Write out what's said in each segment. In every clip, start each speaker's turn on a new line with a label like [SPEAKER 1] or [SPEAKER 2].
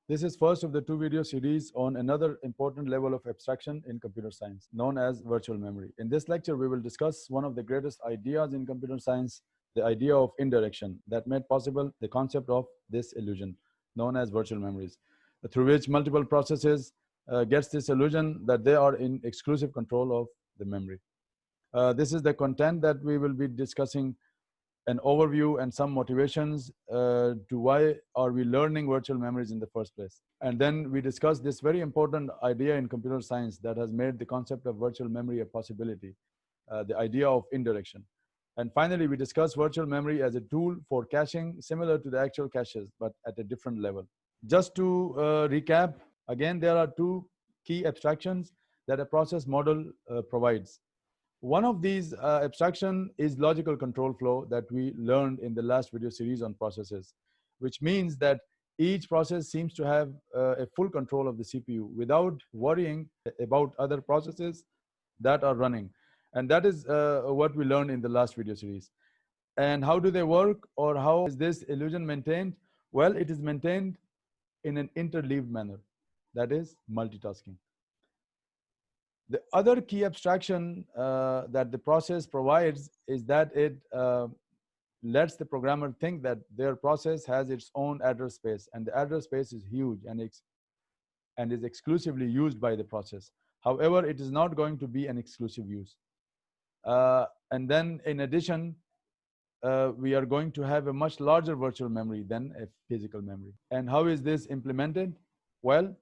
[SPEAKER 1] This is first of the two video series on another important level of abstraction in computer science, known as virtual memory. In this lecture, we will discuss one of the greatest ideas in computer science, the idea of indirection that made possible the concept of this illusion, known as virtual memories, through which multiple processes gets this illusion that they are in exclusive control of the memory. This is the content that we will be discussing, an overview and some motivations to why are we learning virtual memories in the first place. And then we discuss this very important idea in computer science that has made the concept of virtual memory a possibility, the idea of indirection. And finally, we discuss virtual memory as a tool for caching, similar to the actual caches, but at a different level. Just to recap, again, there are two key abstractions that a process model provides. One of these abstraction is logical control flow that we learned in the last video series on processes, which means that each process seems to have a full control of the CPU without worrying about other processes that are running. And that is what we learned in the last video series. And how do they work, or how is this illusion maintained? Well, it is maintained in an interleaved manner, that is multitasking. The other key abstraction that the process provides is that it lets the programmer think that their process has its own address space, and the address space is huge and is exclusively used by the process. However, it is not going to be an exclusive use. And then in addition, we are going to have a much larger virtual memory than a physical memory. And how is this implemented? Well,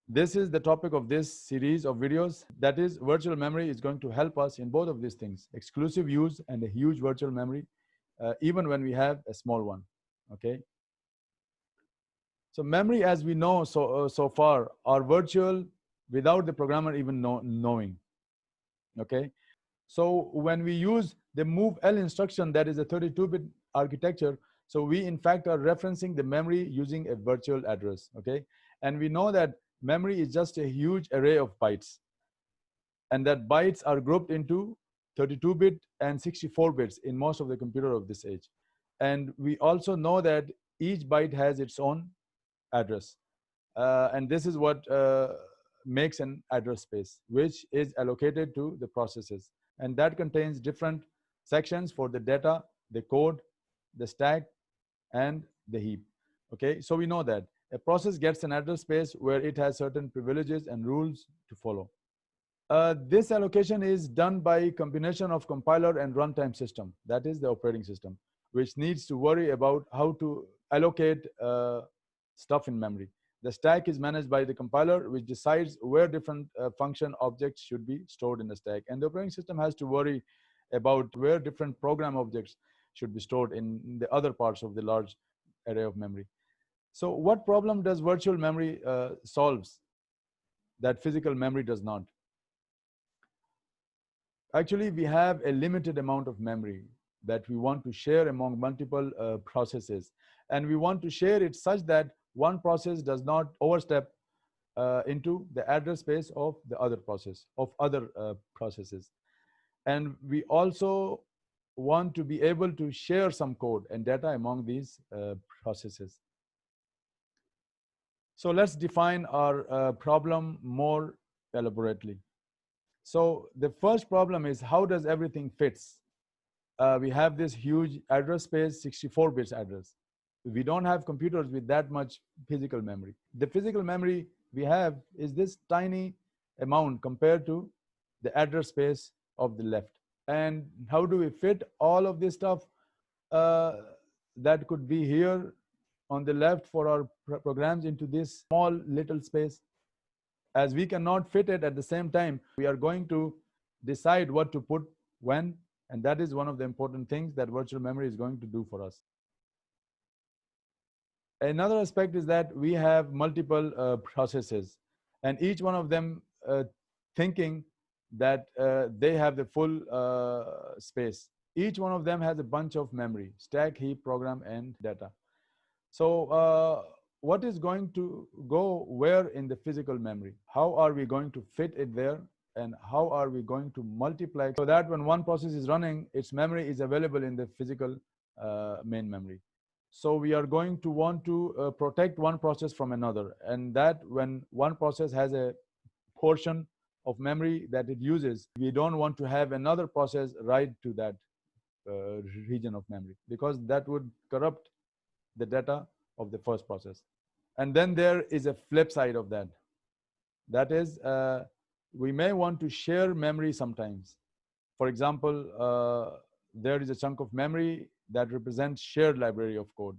[SPEAKER 1] this is the topic of this series of videos. That is, virtual memory is going to help us in both of these things: exclusive use and a huge virtual memory, even when we have a small one. Okay. So memory, as we know so far, are virtual without the programmer even knowing. Okay. So when we use the move-L instruction, that is a 32-bit architecture, so we in fact are referencing the memory using a virtual address. Okay. And we know that memory is just a huge array of bytes, and that bytes are grouped into 32-bit and 64 bits in most of the computer of this age. And we also know that each byte has its own address, and this is what makes an address space, which is allocated to the processes, and that contains different sections for the data, the code, the stack, and the heap. Okay, so we know that a process gets an address space where it has certain privileges and rules to follow. This allocation is done by combination of compiler and runtime system, that is the operating system, which needs to worry about how to allocate stuff in memory. The stack is managed by the compiler, which decides where different function objects should be stored in the stack. And the operating system has to worry about where different program objects should be stored in the other parts of the large array of memory. So what problem does virtual memory solves that physical memory does not? Actually, we have a limited amount of memory that we want to share among multiple processes. And we want to share it such that one process does not overstep into the address space of the other process, of other processes. And we also want to be able to share some code and data among these processes. So let's define our problem more elaborately. So the first problem is, how does everything fits? We have this huge address space, 64 bits address. We don't have computers with that much physical memory. The physical memory we have is this tiny amount compared to the address space of the left. And how do we fit all of this stuff that could be here on the left for our programs into this small little space? As we cannot fit it at the same time, we are going to decide what to put when, and that is one of the important things that virtual memory is going to do for us. Another aspect is that we have multiple processes, and each one of them thinking that they have the full space. Each one of them has a bunch of memory: stack, heap, program, and data. So what is going to go where in the physical memory? How are we going to fit it there? And how are we going to multiply so that when one process is running, its memory is available in the physical main memory? So we are going to want to protect one process from another, and that when one process has a portion of memory that it uses, we don't want to have another process write to that region of memory, because that would corrupt the data of the first process. And then there is a flip side of that. That is, we may want to share memory sometimes. For example, there is a chunk of memory that represents shared library of code.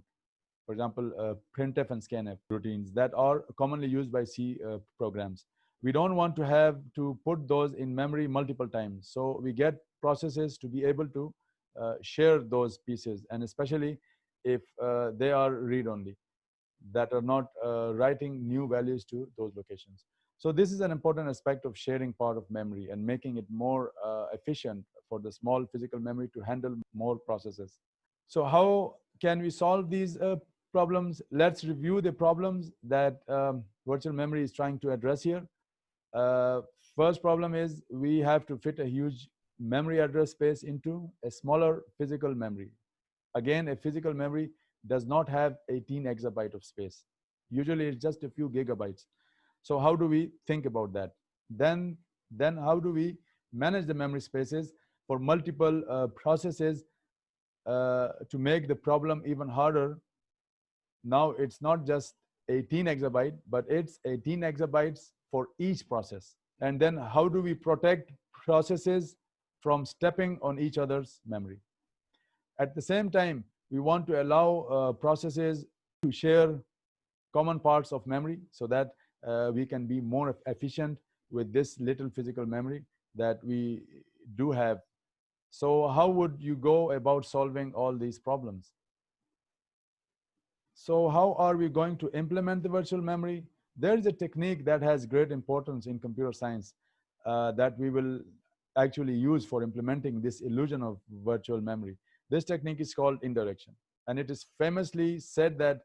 [SPEAKER 1] For example, printf and scanf routines that are commonly used by C programs. We don't want to have to put those in memory multiple times. So we get processes to be able to share those pieces, and especially if they are read-only, that are not writing new values to those locations. So this is an important aspect of sharing part of memory and making it more efficient for the small physical memory to handle more processes. So how can we solve these problems? Let's review the problems that virtual memory is trying to address here. Uh, First problem is we have to fit a huge memory address space into a smaller physical memory. Again, a physical memory does not have 18 exabyte of space. Usually it's just a few gigabytes. So how do we think about that? Then how do we manage the memory spaces for multiple processes to make the problem even harder? Now it's not just 18 exabyte, but it's 18 exabytes for each process. And then how do we protect processes from stepping on each other's memory? At the same time, we want to allow processes to share common parts of memory so that we can be more efficient with this little physical memory that we do have. So how would you go about solving all these problems? So how are we going to implement the virtual memory? There is a technique that has great importance in computer science that we will actually use for implementing this illusion of virtual memory. This technique is called indirection, and it is famously said that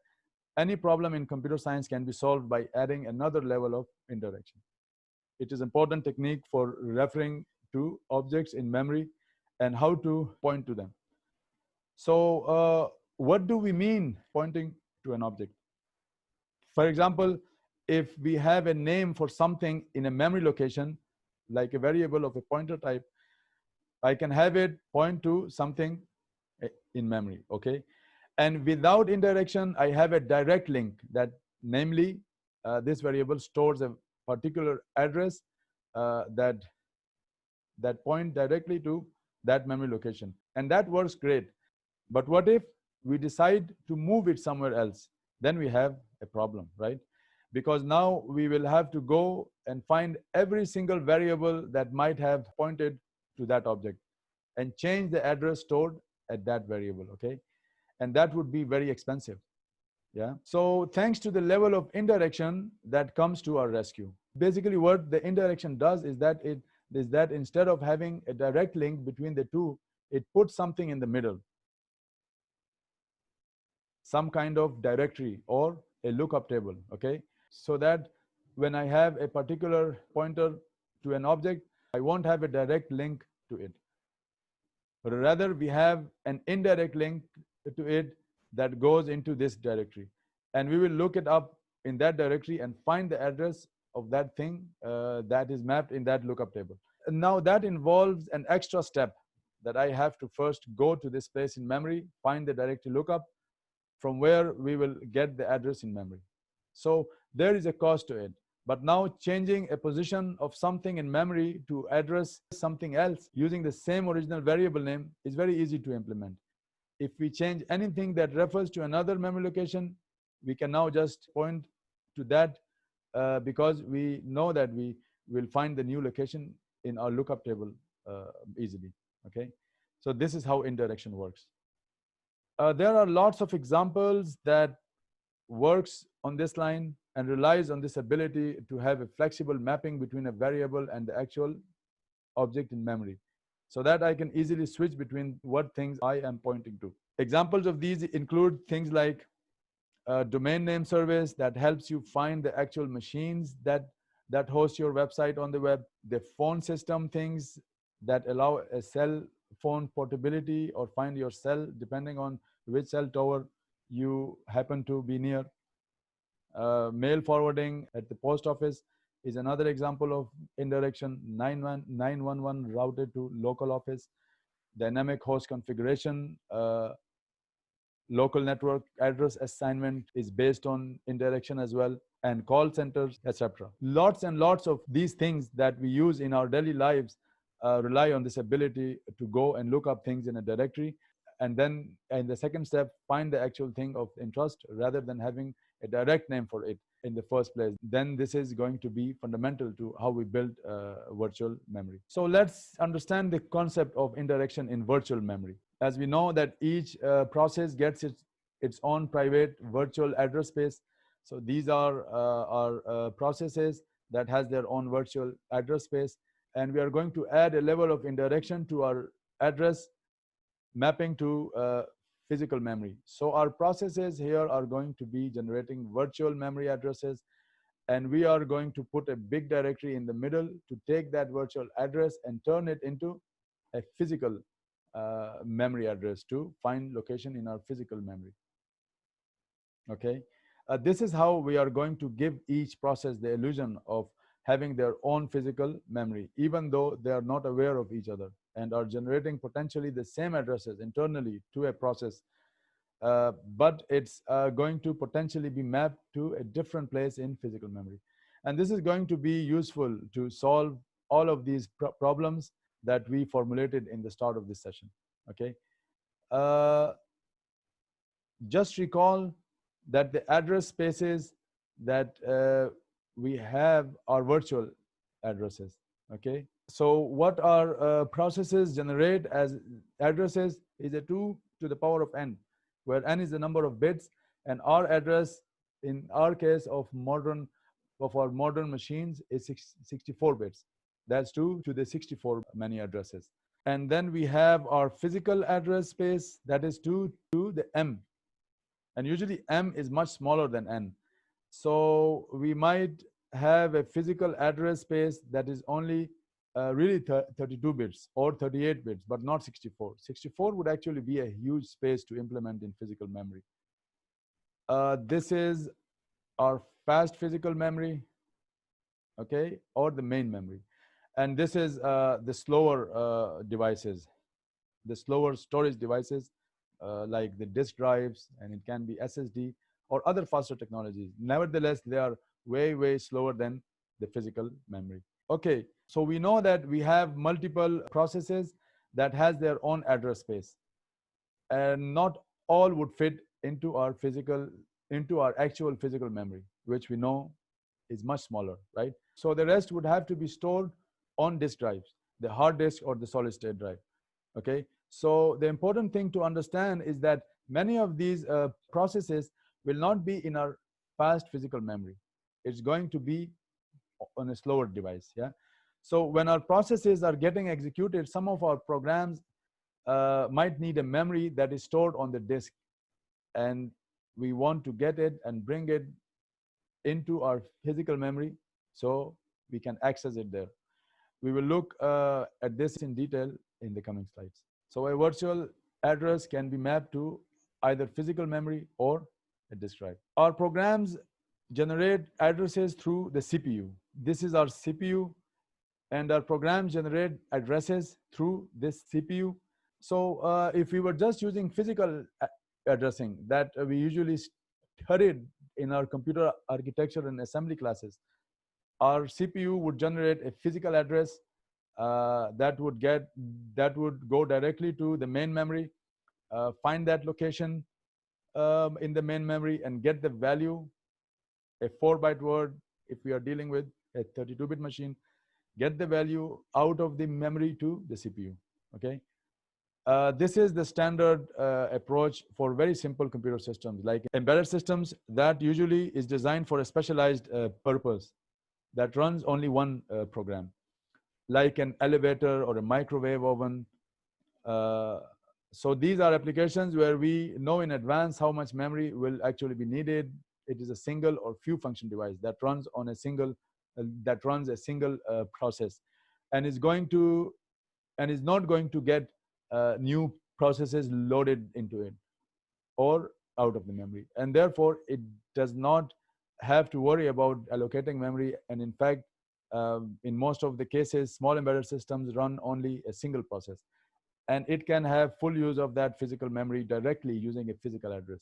[SPEAKER 1] any problem in computer science can be solved by adding another level of indirection. It is an important technique for referring to objects in memory and how to point to them. So what do we mean pointing to an object? For example, if we have a name for something in a memory location, like a variable of a pointer type, I can have it point to something in memory, okay? And without indirection, I have a direct link that, namely, this variable stores a particular address that point directly to that memory location. And that works great. But what if we decide to move it somewhere else? Then we have a problem, right? Because now we will have to go and find every single variable that might have pointed to that object and change the address stored at that variable, okay? And that would be very expensive. Yeah. So thanks to the level of indirection that comes to our rescue. Basically, what the indirection does is that instead of having a direct link between the two, it puts something in the middle, some kind of directory or a lookup table, okay? So that when I have a particular pointer to an object, I won't have a direct link to it. But rather, we have an indirect link to it that goes into this directory. And we will look it up in that directory and find the address of that thing that is mapped in that lookup table. And now that involves an extra step that I have to first go to this place in memory, find the directory lookup, from where we will get the address in memory. So there is a cost to it. But now changing a position of something in memory to address something else using the same original variable name is very easy to implement. If we change anything that refers to another memory location, we can now just point to that because we know that we will find the new location in our lookup table easily, okay? So this is how indirection works. There are lots of examples that works on this line and relies on this ability to have a flexible mapping between a variable and the actual object in memory, so that I can easily switch between what things I am pointing to. Examples of these include things like a domain name service that helps you find the actual machines that host your website on the web, the phone system things that allow a cell phone portability or find your cell depending on which cell tower you happen to be near. Mail forwarding at the post office is another example of indirection. 911 routed to local office. Dynamic host configuration, local network address assignment is based on indirection as well, and call centers, etc. Lots and lots of these things that we use in our daily lives rely on this ability to go and look up things in a directory, and then in the second step find the actual thing of interest rather than having a direct name for it in the first place. Then this is going to be fundamental to how we build virtual memory. So let's understand the concept of indirection in virtual memory. As we know that each process gets its own private virtual address space. So these are processes that has their own virtual address space, and we are going to add a level of indirection to our address mapping to physical memory. So our processes here are going to be generating virtual memory addresses, and we are going to put a big directory in the middle to take that virtual address and turn it into a physical memory address to find location in our physical memory. Okay, this is how we are going to give each process the illusion of having their own physical memory, even though they are not aware of each other and are generating potentially the same addresses internally to a process, but it's going to potentially be mapped to a different place in physical memory. And this is going to be useful to solve all of these problems that we formulated in the start of this session. Okay, just recall that the address spaces that we have are virtual addresses. Okay, so what our processes generate as addresses is a 2 to the power of n, where n is the number of bits, and our address in our case of our modern machines is 64 bits. That's 2 to the 64 many addresses. And then we have our physical address space, that is 2 to the m, and usually m is much smaller than n. So we might have a physical address space that is only really 32 bits or 38 bits, but not 64. 64 would actually be a huge space to implement in physical memory. This is our fast physical memory, okay, or the main memory. And this is the slower devices, the slower storage devices, like the disk drives, and it can be SSD or other faster technologies. Nevertheless, they are way, way slower than the physical memory. Okay, so we know that we have multiple processes that has their own address space, and not all would fit into our actual physical memory, which we know is much smaller, right? So the rest would have to be stored on disk drives, the hard disk or the solid state drive. Okay, so the important thing to understand is that many of these processes will not be in our fast physical memory. It's going to be on a slower device. Yeah. So when our processes are getting executed, some of our programs might need a memory that is stored on the disk, and we want to get it and bring it into our physical memory so we can access it there. We will look at this in detail in the coming slides. So a virtual address can be mapped to either physical memory or a disk drive. Our programs generate addresses through the CPU. This is our CPU, and our programs generate addresses through this CPU. So if we were just using physical addressing that we usually studied in our computer architecture and assembly classes, our CPU would generate a physical address that would go directly to the main memory, find that location in the main memory, and get the value, a 4-byte word if we are dealing with a 32-bit machine, get the value out of the memory to the CPU. Okay, this is the standard approach for very simple computer systems like embedded systems that usually is designed for a specialized purpose that runs only one program, like an elevator or a microwave oven. So these are applications where we know in advance how much memory will actually be needed. It is a single or few function device that runs on a single process, and is not going to get new processes loaded into it, or out of the memory, and therefore it does not have to worry about allocating memory. And in fact, in most of the cases, small embedded systems run only a single process, and it can have full use of that physical memory directly using a physical address.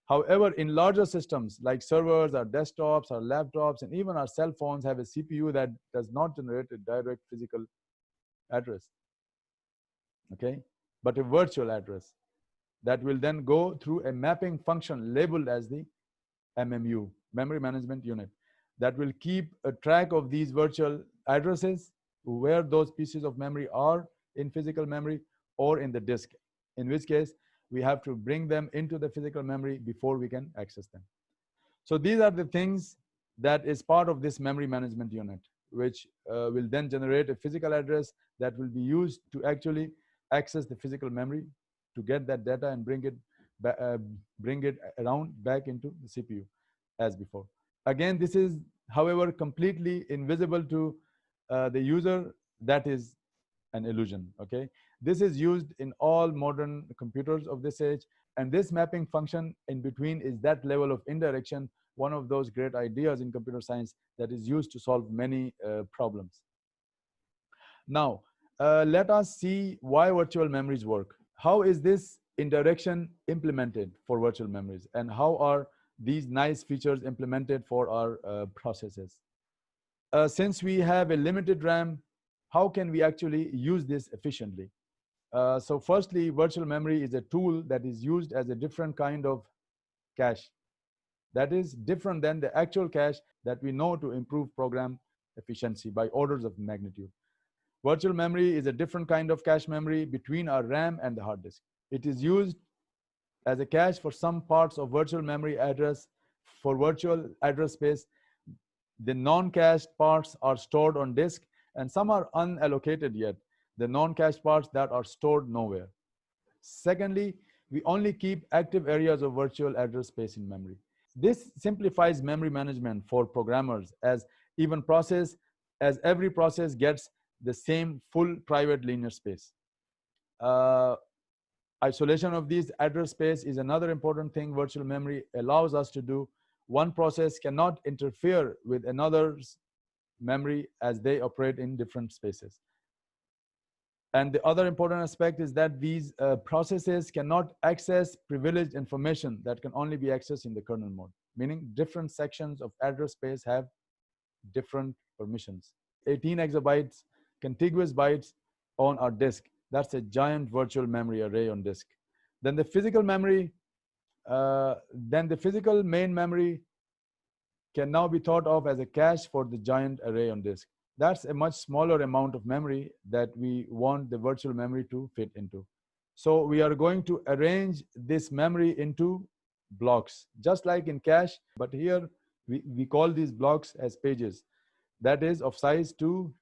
[SPEAKER 1] However, in larger systems like servers, our desktops, our laptops, and even our cell phones have a CPU that does not generate a direct physical address, okay, but a virtual address that will then go through a mapping function labeled as the MMU, Memory Management Unit, that will keep a track of these virtual addresses, where those pieces of memory are in physical memory or in the disk, in which case we have to bring them into the physical memory before we can access them. So these are the things that is part of this memory management unit, which will then generate a physical address that will be used to actually access the physical memory, to get that data and bring it around back into the CPU as before. Again, this is, however, completely invisible to the user. That is an illusion, okay? This is used in all modern computers of this age, and this mapping function in between is that level of indirection, one of those great ideas in computer science that is used to solve many problems. Now, let us see why virtual memories work. How is this indirection implemented for virtual memories, and how are these nice features implemented for our processes? Since we have a limited RAM, how can we actually use this efficiently? So firstly, virtual memory is a tool that is used as a different kind of cache that is different than the actual cache that we know to improve program efficiency by orders of magnitude. Virtual memory is a different kind of cache memory between our RAM and the hard disk. It is used as a cache for some parts of virtual memory address. For virtual address space, the non-cached parts are stored on disk, and some are unallocated yet, the non-cached parts that are stored nowhere. Secondly, we only keep active areas of virtual address space in memory. This simplifies memory management for programmers, as every process gets the same full private linear space. Isolation of these address space is another important thing virtual memory allows us to do. One process cannot interfere with another's memory as they operate in different spaces. And the other important aspect is that these processes cannot access privileged information that can only be accessed in the kernel mode, meaning different sections of address space have different permissions. 18 exabytes contiguous bytes on our disk. That's a giant virtual memory array on disk. Then the physical memory, then the physical main memory can now be thought of as a cache for the giant array on disk. That's a much smaller amount of memory that we want the virtual memory to fit into. So we are going to arrange this memory into blocks, just like in cache, but here we call these blocks as pages. That is of size 2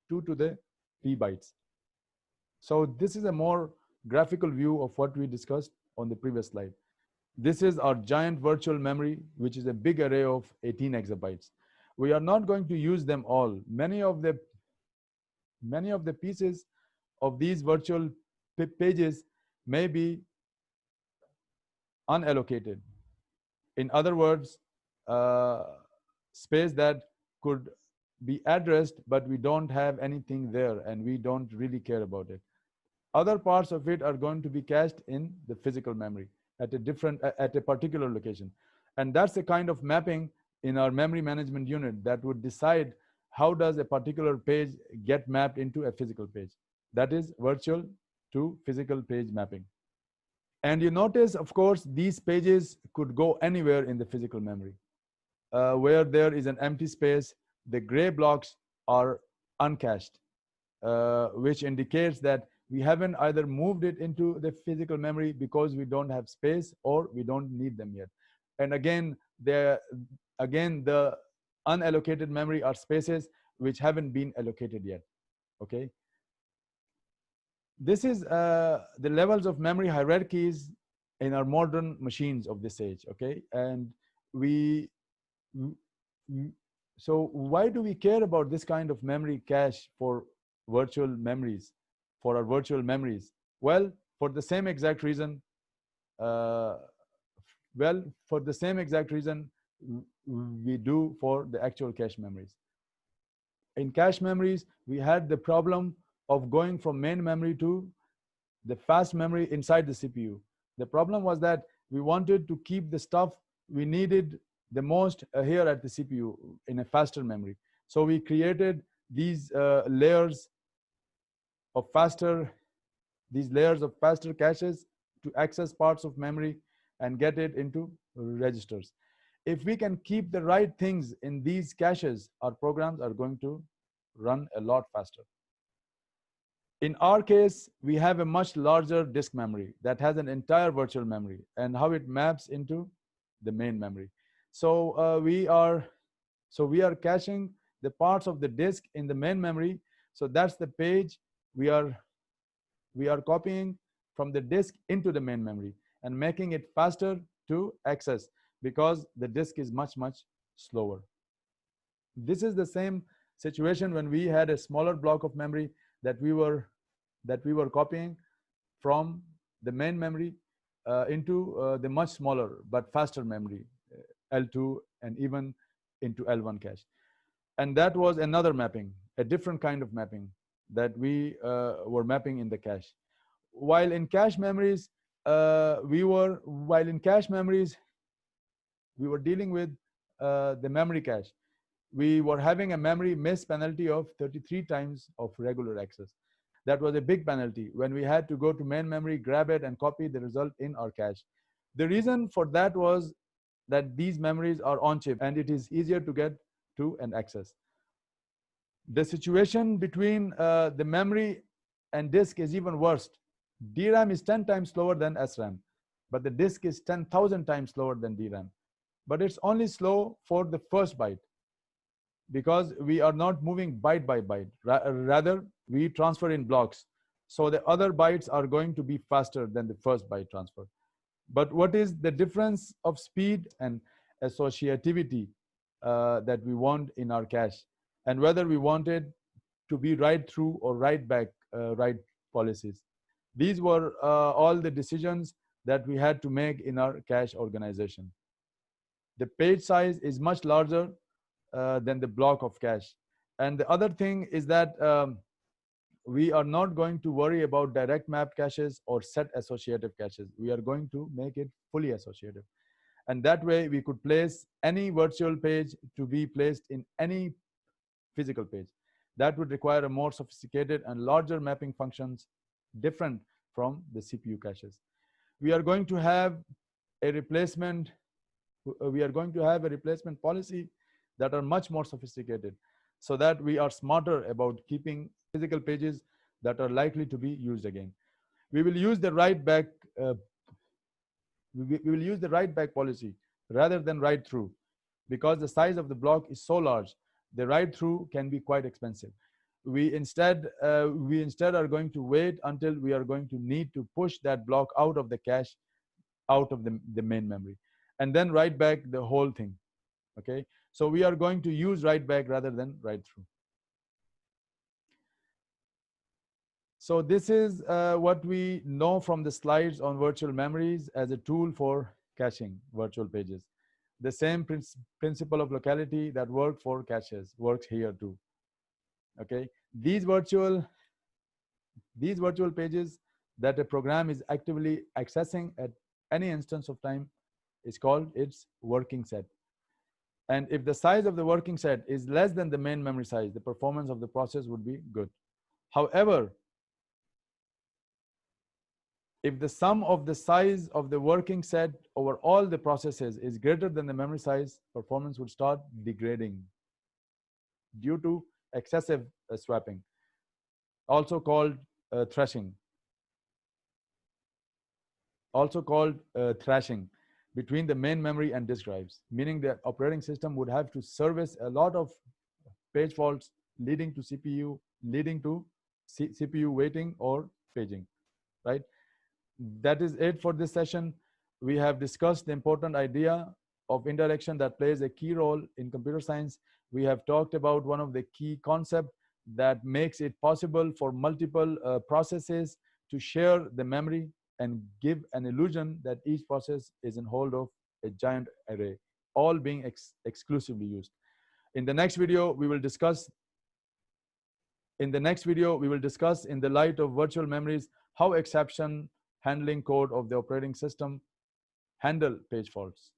[SPEAKER 1] to the p bytes. So this is a more graphical view of what we discussed on the previous slide. This is our giant virtual memory, which is a big array of 18 exabytes. We are not going to use them all. Many of the pieces of these virtual pages may be unallocated. In other words, space that could be addressed, but we don't have anything there and we don't really care about it. Other parts of it are going to be cached in the physical memory at a particular location. And that's the kind of mapping in our memory management unit that would decide how does a particular page get mapped into a physical page. That is virtual to physical page mapping. And you notice, of course, these pages could go anywhere in the physical memory. Where there is an empty space, the gray blocks are uncached, which indicates that we haven't either moved it into the physical memory because we don't have space or we don't need them yet. And again, the unallocated memory are spaces which haven't been allocated yet, okay? This is the levels of memory hierarchies in our modern machines of this age, okay? And so why do we care about this kind of memory cache for virtual memories, for our virtual memories? Well, for the same exact reason Uh, well, for the same exact reason we do for the actual cache memories. In cache memories, we had the problem of going from main memory to the fast memory inside the CPU. The problem was that we wanted to keep the stuff we needed the most here at the CPU in a faster memory. So we created these layers of faster caches to access parts of memory and get it into registers. If we can keep the right things in these caches, our programs are going to run a lot faster. In our case, we have a much larger disk memory that has an entire virtual memory and how it maps into the main memory. So we are caching the parts of the disk in the main memory. So that's the page we are copying from the disk into the main memory and making it faster to access because the disk is much slower. This is the same situation when we had a smaller block of memory that we were copying from the main memory into the much smaller but faster memory, L2, and even into L1 cache. And that was another mapping, a different kind of mapping that we were mapping in the cache. While in cache memories, we were dealing with the memory cache. We were having a memory miss penalty of 33 times of regular access. That was a big penalty when we had to go to main memory, grab it, and copy the result in our cache. The reason for that was that these memories are on chip and it is easier to get to and access. The situation between the memory and disk is even worse. DRAM is 10 times slower than SRAM, but the disk is 10,000 times slower than DRAM. But it's only slow for the first byte because we are not moving byte by byte. Rather, we transfer in blocks. So the other bytes are going to be faster than the first byte transfer. But what is the difference of speed and associativity that we want in our cache, and whether we want it to be write through or write back write policies? These were all the decisions that we had to make in our cache organization. The page size is much larger than the block of cache. And the other thing is that we are not going to worry about direct map caches or set associative caches. We are going to make it fully associative. And that way we could place any virtual page to be placed in any physical page. That would require a more sophisticated and larger mapping functions different from the CPU caches. We are going to have a replacement policy that are much more sophisticated so that we are smarter about keeping physical pages that are likely to be used again. We will use the write back policy rather than write through because the size of the block is so large. The write through can be quite expensive. We instead are going to wait until we are going to need to push that block out of the cache, out of the main memory, and then write back the whole thing. Okay, so we are going to use write back rather than write through. So this is what we know from the slides on virtual memories as a tool for caching virtual pages. The same principle of locality that worked for caches works here too. Okay, these virtual pages that a program is actively accessing at any instance of time is called its working set. And if the size of the working set is less than the main memory size, the performance of the process would be good. However, if the sum of the size of the working set over all the processes is greater than the memory size, performance would start degrading due to excessive swapping, also called thrashing. Between the main memory and disk drives, meaning the operating system would have to service a lot of page faults leading to CPU waiting or paging, right? That is it for this session. We have discussed the important idea of indirection that plays a key role in computer science. We have talked about one of the key concepts that makes it possible for multiple processes to share the memory and give an illusion that each process is in hold of a giant array, all being exclusively used. In the next video, we will discuss in the light of virtual memories how exception handling code of the operating system handle page faults.